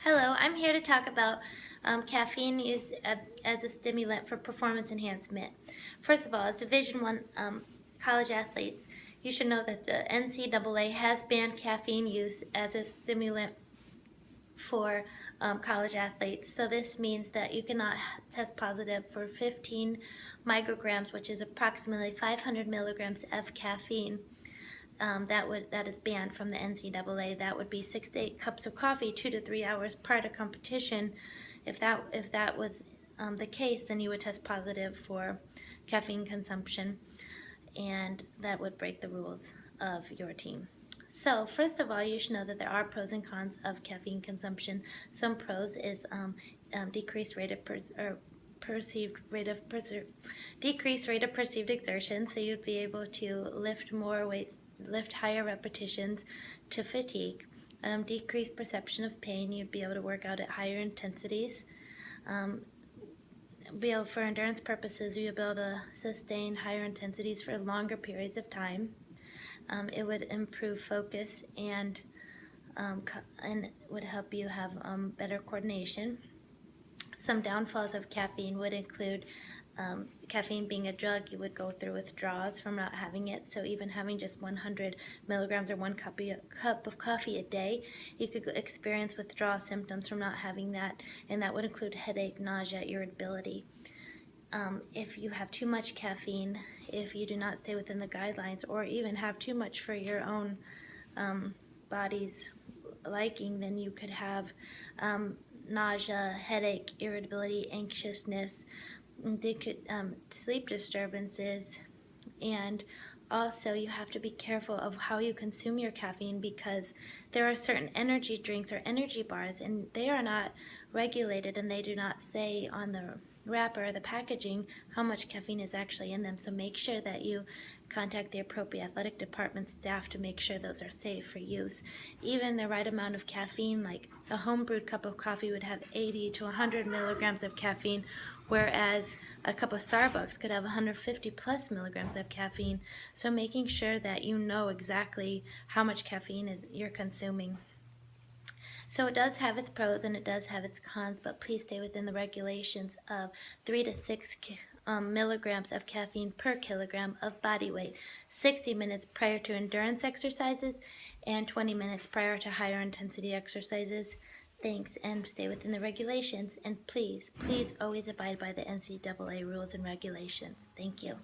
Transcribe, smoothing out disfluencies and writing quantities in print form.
Hello, I'm here to talk about caffeine use as a stimulant for performance enhancement. First of all, as Division One college athletes, you should know that the NCAA has banned caffeine use as a stimulant for college athletes. So this means that you cannot test positive for 15 micrograms, which is approximately 500 milligrams of caffeine. That is banned from the NCAA. That would be 6 to 8 cups of coffee, 2 to 3 hours prior to competition. If that was the case, then you would test positive for caffeine consumption, and that would break the rules of your team. So first of all, you should know that there are pros and cons of caffeine consumption. Some pros is decreased rate of perceived rate of decreased rate of perceived exertion, so you'd be able to lift more weights, lift higher repetitions to fatigue. Decreased perception of pain, you'd be able to work out at higher intensities. For endurance purposes, you'll be able to sustain higher intensities for longer periods of time. It would improve focus and would help you have better coordination. Some downfalls of caffeine would include caffeine being a drug, you would go through withdrawals from not having it. So even having just 100 milligrams or 1 cup of coffee a day, you could experience withdrawal symptoms from not having that, and that would include headache, nausea, irritability. If you have too much caffeine, if you do not stay within the guidelines, or even have too much for your own body's liking, then you could have nausea, headache, irritability, anxiousness. They could sleep disturbances, and also you have to be careful of how you consume your caffeine, because there are certain energy drinks or energy bars, and they are not regulated, and they do not say on the wrapper or the packaging how much caffeine is actually in them. So make sure that you contact the appropriate athletic department staff to make sure those are safe for use. Even the right amount of caffeine, like a home brewed cup of coffee would have 80 to 100 milligrams of caffeine, whereas a cup of Starbucks could have 150 plus milligrams of caffeine. So making sure that you know exactly how much caffeine you're consuming. So it does have its pros and it does have its cons, but please stay within the regulations of 3 to 6 milligrams of caffeine per kilogram of body weight, 60 minutes prior to endurance exercises and 20 minutes prior to higher intensity exercises. Thanks, and stay within the regulations, and please always abide by the NCAA rules and regulations. Thank you.